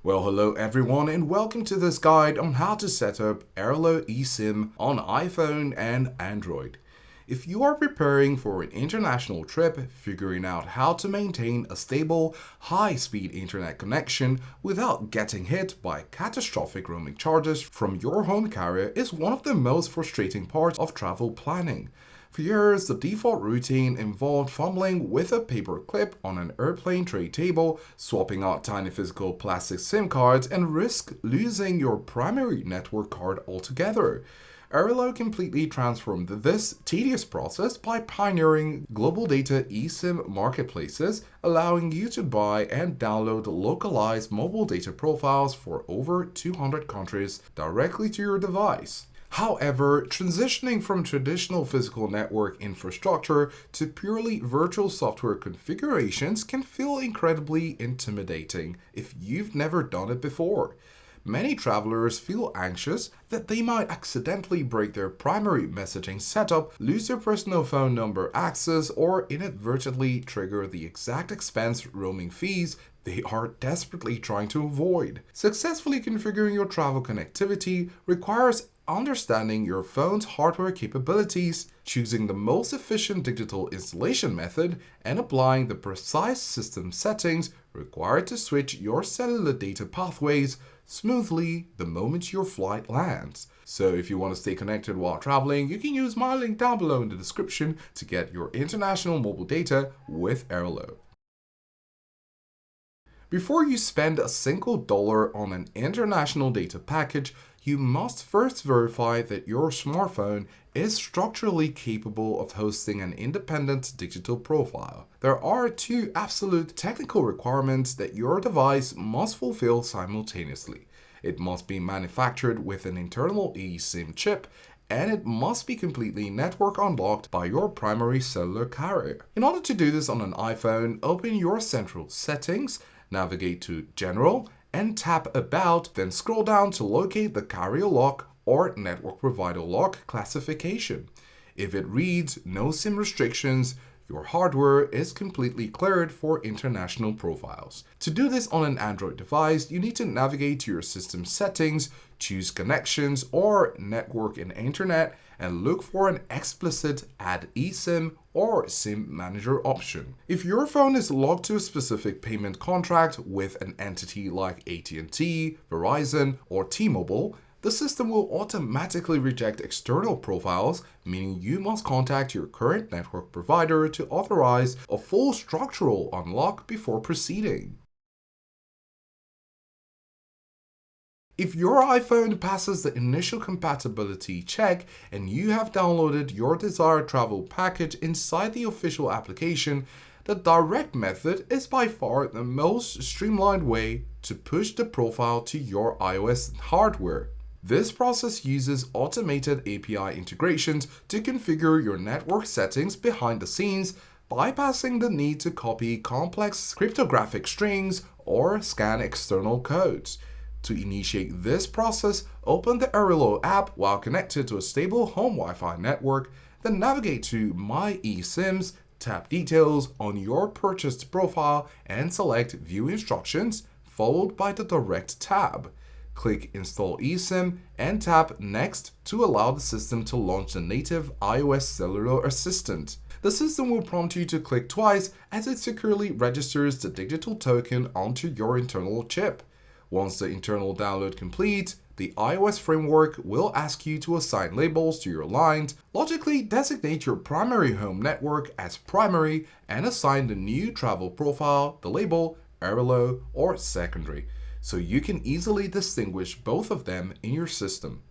Well, hello everyone and welcome to this guide on how to set up Aerlo eSIM on iPhone and Android. If you are preparing for an international trip, figuring out how to maintain a stable, high-speed internet connection without getting hit by catastrophic roaming charges from your home carrier is one of the most frustrating parts of travel planning. For years, the default routine involved fumbling with a paper clip on an airplane tray table, swapping out tiny physical plastic SIM cards, and risk losing your primary network card altogether. Aerlo completely transformed this tedious process by pioneering global data eSIM marketplaces, allowing you to buy and download localized mobile data profiles for over 200 countries directly to your device. However, transitioning from traditional physical network infrastructure to purely virtual software configurations can feel incredibly intimidating if you've never done it before. Many travelers feel anxious that they might accidentally break their primary messaging setup, lose their personal phone number access, or inadvertently trigger the exact expense roaming fees they are desperately trying to avoid. Successfully configuring your travel connectivity requires understanding your phone's hardware capabilities, choosing the most efficient digital installation method, and applying the precise system settings required to switch your cellular data pathways smoothly the moment your flight lands. So if you want to stay connected while traveling, you can use my link down below in the description to get your international mobile data with Aerlo. Before you spend a single dollar on an international data package, you must first verify that your smartphone is structurally capable of hosting an independent digital profile. There are two absolute technical requirements that your device must fulfill simultaneously. It must be manufactured with an internal eSIM chip, and it must be completely network unlocked by your primary cellular carrier. In order to do this on an iPhone, open your central settings, navigate to General, and tap About, then scroll down to locate the carrier lock or network provider lock classification. If it reads no SIM restrictions, your hardware is completely cleared for international profiles. To do this on an Android device, you need to navigate to your system settings, choose Connections or Network and Internet, and look for an explicit Add eSIM or SIM Manager option. If your phone is logged to a specific payment contract with an entity like AT&T, Verizon, or T-Mobile, the system will automatically reject external profiles, meaning you must contact your current network provider to authorize a full structural unlock before proceeding. If your iPhone passes the initial compatibility check and you have downloaded your desired travel package inside the official application, the direct method is by far the most streamlined way to push the profile to your iOS hardware. This process uses automated API integrations to configure your network settings behind the scenes, bypassing the need to copy complex cryptographic strings or scan external codes. To initiate this process, open the Aerlo app while connected to a stable home Wi-Fi network, then navigate to My eSIMs, tap Details on your purchased profile, and select View Instructions, followed by the Direct tab. Click Install eSIM and tap Next to allow the system to launch the native iOS Cellular Assistant. The system will prompt you to click twice as it securely registers the digital token onto your internal chip. Once the internal download completes, the iOS framework will ask you to assign labels to your lines, logically designate your primary home network as primary, and assign the new travel profile the label Aerlo or secondary, so you can easily distinguish both of them in your system.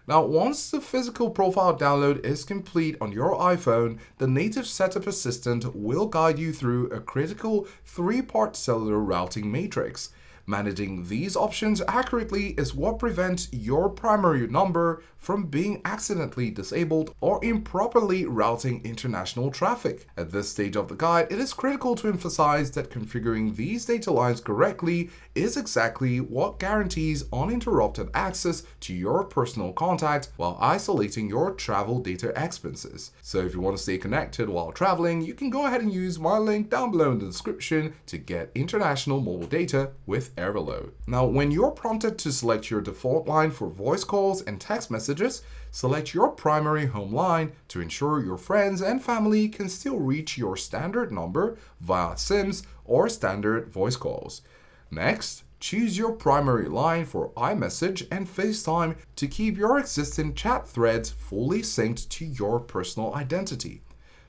Now, once the physical profile download is complete on your iPhone, the native setup assistant will guide you through a critical three-part cellular routing matrix. Managing these options accurately is what prevents your primary number from being accidentally disabled or improperly routing international traffic. At this stage of the guide, it is critical to emphasize that configuring these data lines correctly is exactly what guarantees uninterrupted access to your personal contact while isolating your travel data expenses. So if you want to stay connected while traveling, you can go ahead and use my link down below in the description to get international mobile data with Aerlo. Now, when you're prompted to select your default line for voice calls and text messages, select your primary home line to ensure your friends and family can still reach your standard number via SIMs or standard voice calls. Next, choose your primary line for iMessage and FaceTime to keep your existing chat threads fully synced to your personal identity.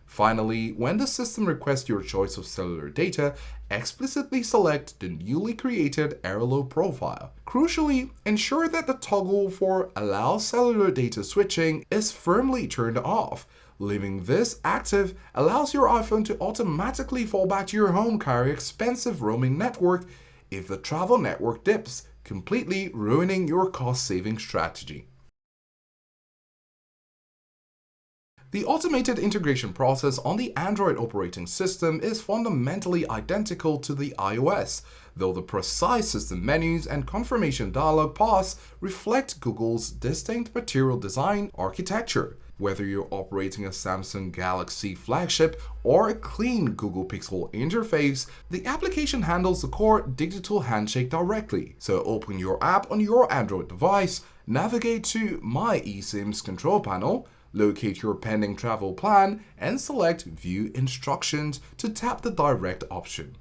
Finally, when the system requests your choice of cellular data, explicitly select the newly created Aerlo profile. Crucially, ensure that the toggle for Allow Cellular Data Switching is firmly turned off. Leaving this active allows your iPhone to automatically fall back to your home carrier's expensive roaming network if the travel network dips, completely ruining your cost-saving strategy. The automated integration process on the Android operating system is fundamentally identical to the iOS, though the precise system menus and confirmation dialog paths reflect Google's distinct material design architecture. Whether you're operating a Samsung Galaxy flagship or a clean Google Pixel interface, the application handles the core digital handshake directly. So open your app on your Android device, navigate to My eSIM's control panel, locate your pending travel plan, and select View Instructions to tap the Direct option.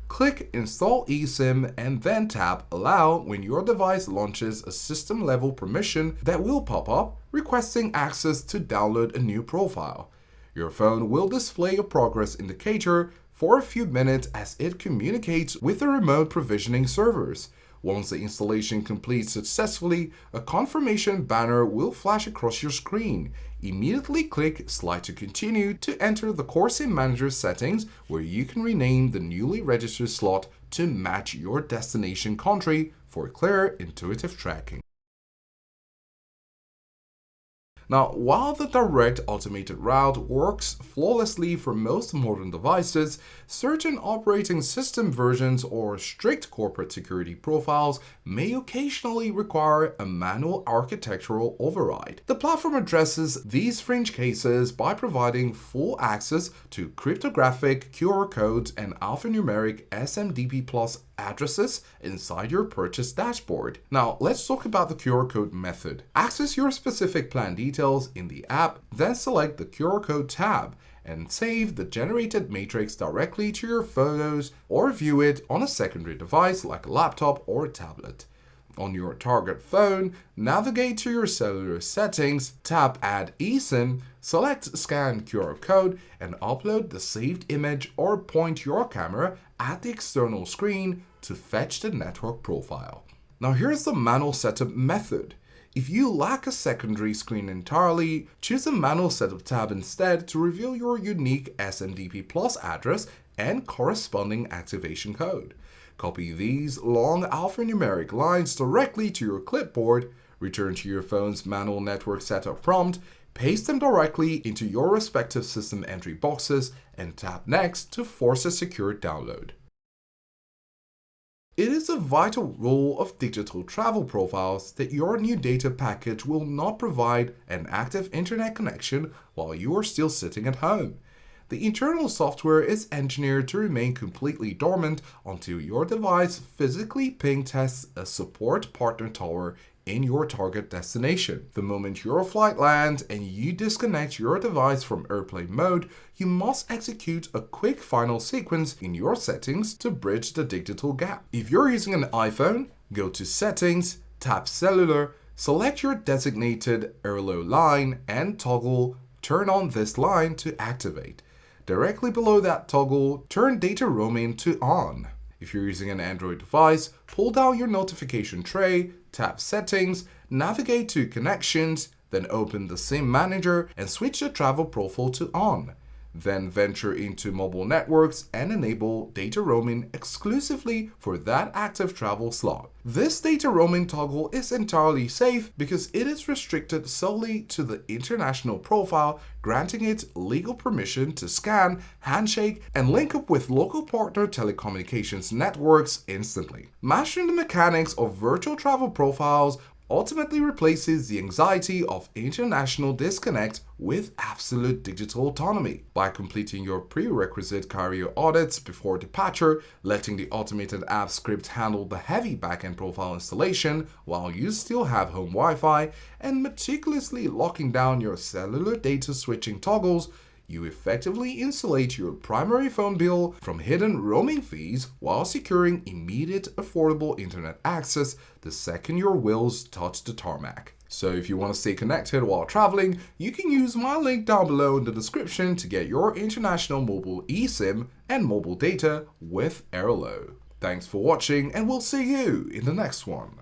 Click Install eSIM and then tap Allow when your device launches a system-level permission that will pop up requesting access to download a new profile. Your phone will display a progress indicator for a few minutes as it communicates with the remote provisioning servers. Once the installation completes successfully, a confirmation banner will flash across your screen. Immediately click Slide to Continue to enter the Core SIM Manager settings, where you can rename the newly registered slot to match your destination country for clear, intuitive tracking. Now, while the direct automated route works flawlessly for most modern devices, certain operating system versions or strict corporate security profiles may occasionally require a manual architectural override. The platform addresses these fringe cases by providing full access to cryptographic QR codes and alphanumeric SMTP+ addresses inside your purchase dashboard. Now, let's talk about the QR code method. Access your specific plan details in the app, then select the QR code tab and save the generated matrix directly to your photos or view it on a secondary device like a laptop or a tablet. On your target phone, navigate to your cellular settings, tap Add eSIM, select Scan QR code, and upload the saved image or point your camera at the external screen to fetch the network profile. Now here's the manual setup method. If you lack a secondary screen entirely, choose the manual setup tab instead to reveal your unique SMTP+ address and corresponding activation code. Copy these long alphanumeric lines directly to your clipboard, return to your phone's manual network setup prompt, paste them directly into your respective system entry boxes, and tap Next to force a secure download. It is a vital rule of digital travel profiles that your new data package will not provide an active internet connection while you are still sitting at home. The internal software is engineered to remain completely dormant until your device physically ping tests a support partner tower in your target destination. The moment your flight lands and you disconnect your device from airplane mode, you must execute a quick final sequence in your settings to bridge the digital gap. If you're using an iPhone, go to Settings, tap Cellular, select your designated Aerlo line and toggle Turn on this line to activate. Directly below that toggle, turn data roaming to on. If you're using an Android device, pull down your notification tray, tap Settings, navigate to Connections, then open the SIM Manager and switch the travel profile to on. then venture into mobile networks and enable data roaming exclusively for that active travel slot. This data roaming toggle is entirely safe because it is restricted solely to the international profile, granting it legal permission to scan, handshake, and link up with local partner telecommunications networks instantly. Mastering the mechanics of virtual travel profiles ultimately replaces the anxiety of international disconnect with absolute digital autonomy. By completing your prerequisite carrier audits before departure, letting the automated app script handle the heavy backend profile installation while you still have home Wi-Fi, and meticulously locking down your cellular data switching toggles, you effectively insulate your primary phone bill from hidden roaming fees while securing immediate affordable internet access the second your wheels touch the tarmac. So if you want to stay connected while traveling, you can use my link down below in the description to get your international mobile eSIM and mobile data with Aerlo. Thanks for watching, and we'll see you in the next one.